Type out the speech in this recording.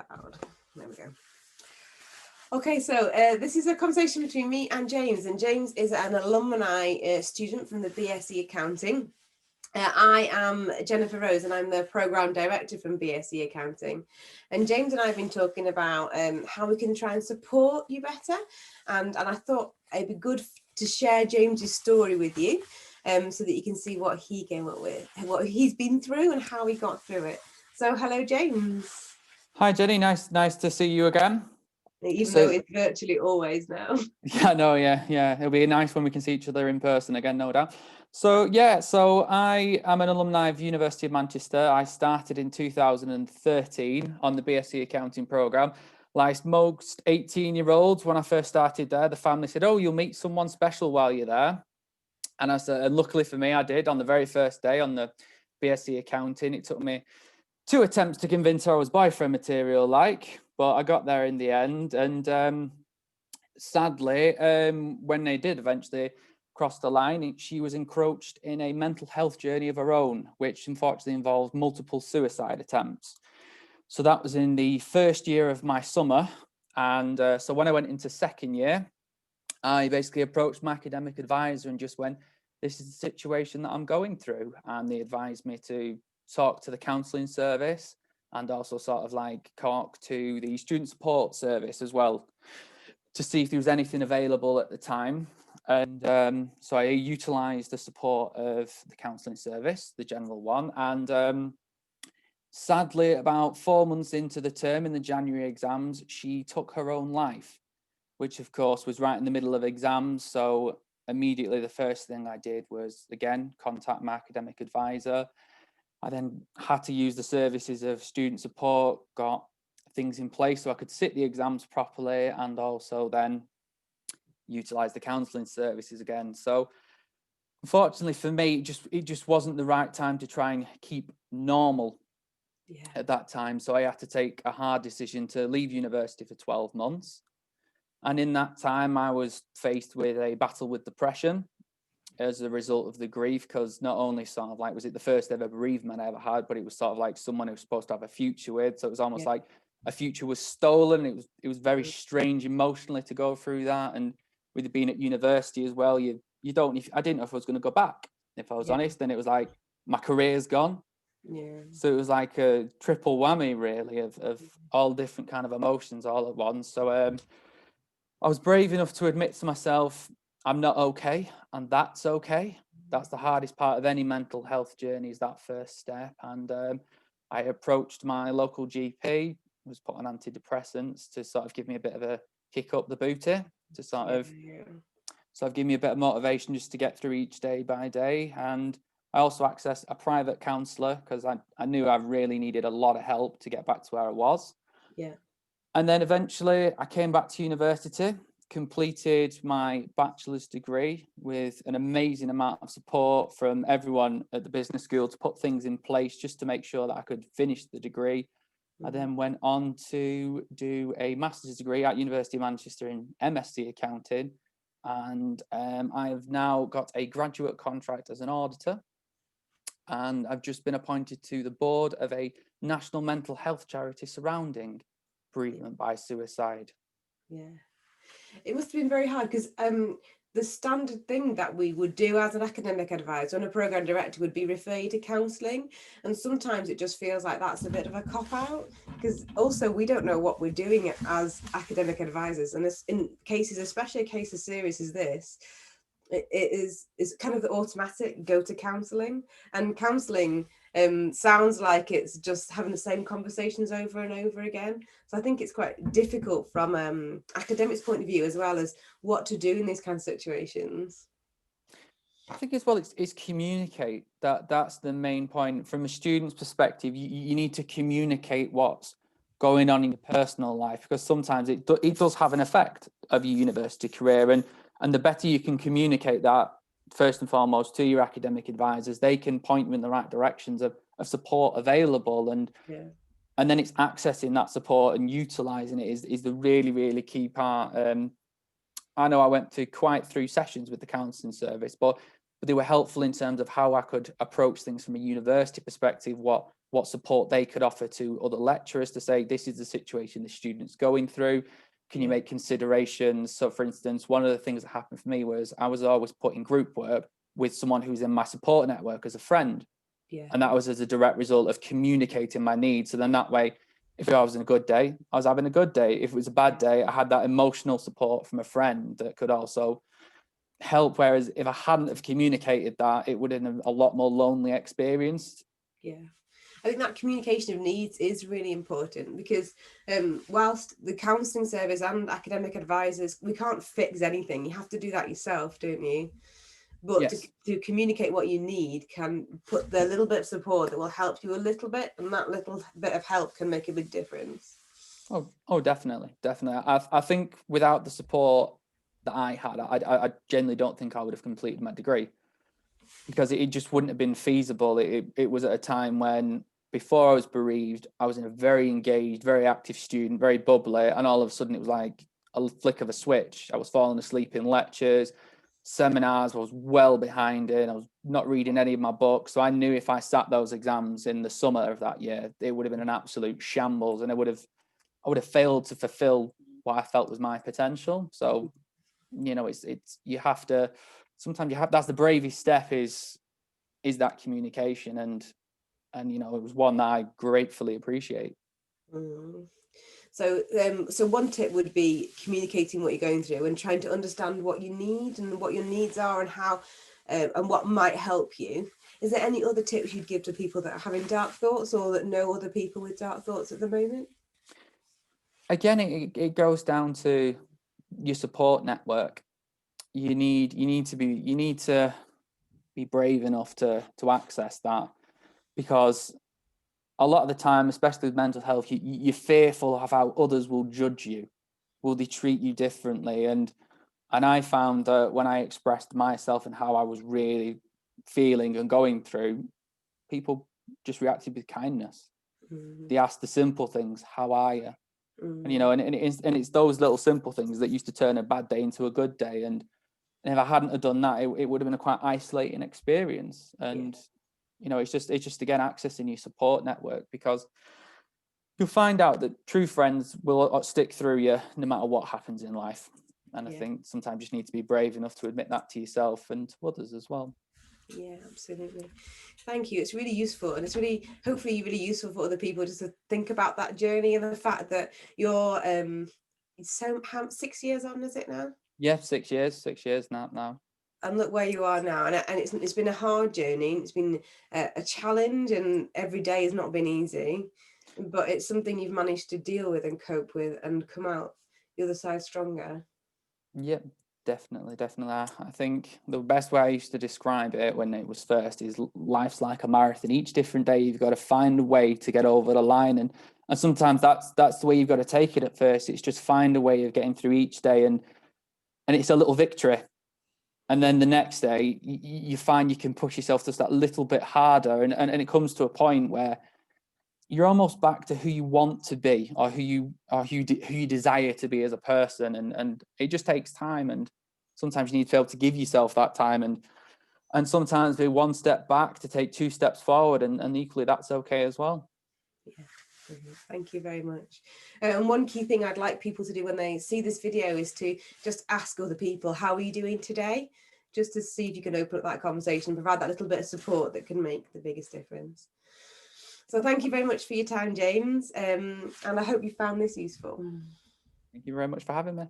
cloud. There we go. Okay, so this is a conversation between me and James is an alumni student from the BSc Accounting. I am Jennifer Rose and I'm the Programme Director from BSc Accounting. And James and I have been talking about how we can try and support you better. And I thought it'd be good to share James's story with you so that you can see what he came up with, what he's been through and how he got through it. So hello, James. Hi, Jenny. Nice to see you again. Even though it's virtually always now. Yeah, no, yeah. It'll be nice when we can see each other in person again, no doubt. So I am an alumni of University of Manchester. I started in 2013 on the BSc Accounting programme. Like most 18-year-olds, when I first started there, the family said, "Oh, you'll meet someone special while you're there." And I said, and luckily for me, I did on the very first day on the BSc Accounting. It took me 2 attempts to convince her I was boyfriend material, but I got there in the end. And sadly, when they did eventually cross the line, she was encroached in a mental health journey of her own, which unfortunately involved multiple suicide attempts. So that was in the first year of my summer. And so when I went into second year, I basically approached my academic advisor and just went, "This is the situation that I'm going through." And they advised me to talk to the counselling service and also sort of like talk to the student support service as well to see if there was anything available at the time. And so I utilised the support of the counselling service, the general one. And sadly, about 4 months into the term in the January exams, she took her own life, which of course was right in the middle of exams. So immediately the first thing I did was, again, contact my academic advisor. I then had to use the services of student support, got things in place so I could sit the exams properly and also then utilise the counselling services again. So unfortunately for me, it just wasn't the right time to try and keep normal at that time. So I had to take a hard decision to leave university for 12 months. And in that time, I was faced with a battle with depression as a result of the grief, because not only sort of like was it the first ever bereavement I ever had, but it was sort of like someone who was supposed to have a future with. So it was almost like a future was stolen. It was very strange emotionally to go through that. And with it being at university as well, I didn't know if I was going to go back, if I was honest. And it was like my career's gone. Yeah. So it was like a triple whammy really of all different kind of emotions all at once. So I was brave enough to admit to myself, I'm not okay, and that's okay. That's the hardest part of any mental health journey, is that first step. And I approached my local GP, was put on antidepressants to sort of give me a bit of a kick up the booty, to sort of give me a bit of motivation just to get through each day by day. And I also accessed a private counsellor because I knew I really needed a lot of help to get back to where I was. Yeah. And then eventually I came back to university, completed my bachelor's degree with an amazing amount of support from everyone at the business school to put things in place just to make sure that I could finish the degree. I then went on to do a master's degree at University of Manchester in MSc Accounting. And I've now got a graduate contract as an auditor. And I've just been appointed to the board of a national mental health charity surrounding bereavement by suicide. Yeah, it must have been very hard because the standard thing that we would do as an academic advisor and a programme director would be refer you to counselling, and sometimes it just feels like that's a bit of a cop-out because also we don't know what we're doing as academic advisors, and this, in cases, especially a case as serious as this, it is kind of the automatic go to counselling, and counselling sounds like it's just having the same conversations over and over again. So I think it's quite difficult from academics' point of view as well as what to do in these kind of situations. I think as well, it's communicate. That's the main point. From a student's perspective, you need to communicate what's going on in your personal life, because sometimes it does have an effect of your university career, and the better you can communicate that, first and foremost, to your academic advisors, they can point you in the right directions of support available, and then it's accessing that support and utilising it is the really, really key part. I know I went through quite 3 sessions with the counselling service, but they were helpful in terms of how I could approach things from a university perspective, what what support they could offer to other lecturers to say, this is the situation the student's going through. Can you make considerations? So for instance, one of the things that happened for me was I was always putting group work with someone who's in my support network as a friend. Yeah. And that was as a direct result of communicating my needs. So then that way, if I was in a good day, I was having a good day. If it was a bad day, I had that emotional support from a friend that could also help. Whereas if I hadn't have communicated that, it would have been a lot more lonely experience. Yeah. I think that communication of needs is really important, because whilst the counselling service and academic advisors, we can't fix anything. You have to do that yourself, don't you? But Yes. to communicate what you need can put the little bit of support that will help you a little bit, and that little bit of help can make a big difference. Oh, definitely. I think without the support that I had, I genuinely don't think I would have completed my degree, because it just wouldn't have been feasible. It was at a time when, before I was bereaved, I was in a very engaged, very active student, very bubbly, and all of a sudden it was like a flick of a switch. I was falling asleep in lectures, seminars, I was well behind it. I was not reading any of my books. So I knew if I sat those exams in the summer of that year, it would have been an absolute shambles, and I would have failed to fulfill what I felt was my potential. So, it's you have to, sometimes that's the bravest step, is that communication, and it was one that I gratefully appreciate. So one tip would be communicating what you're going through and trying to understand what you need and what your needs are, and how and what might help you. Is there any other tips you'd give to people that are having dark thoughts, or that know other people with dark thoughts at the moment? Again, it goes down to your support network. You need to be brave enough to access that, because a lot of the time, especially with mental health, you're fearful of how others will judge you. Will they treat you differently? And I found that when I expressed myself and how I was really feeling and going through, people just reacted with kindness. They asked the simple things, how are you? And it's those little simple things that used to turn a bad day into a good day. And if I hadn't have done that, it would have been a quite isolating experience. And it's just again accessing your support network, because you'll find out that true friends will stick through you no matter what happens in life. And I think sometimes you just need to be brave enough to admit that to yourself and to others as well. Yeah, absolutely. Thank you. It's really useful, and it's really, hopefully really useful for other people just to think about that journey, and the fact that you're 6 years on, is it now? Yeah, 6 years now. And look where you are now, and it's been a hard journey. It's been a challenge, and every day has not been easy, but it's something you've managed to deal with and cope with, and come out the other side stronger. Yep, definitely. I think the best way I used to describe it when it was first is life's like a marathon. Each different day you've got to find a way to get over the line, and sometimes that's the way you've got to take it at first. It's just find a way of getting through each day, and it's a little victory. And then the next day, you find you can push yourself just that little bit harder. And it comes to a point where you're almost back to who you want to be, or who you desire to be as a person. And it just takes time. And sometimes you need to be able to give yourself that time. And sometimes be one step back to take 2 steps forward. And equally, that's okay as well. Yeah. Thank you very much. And one key thing I'd like people to do when they see this video is to just ask other people, how are you doing today? Just to see if you can open up that conversation, provide that little bit of support that can make the biggest difference. So thank you very much for your time, James. And I hope you found this useful. Thank you very much for having me.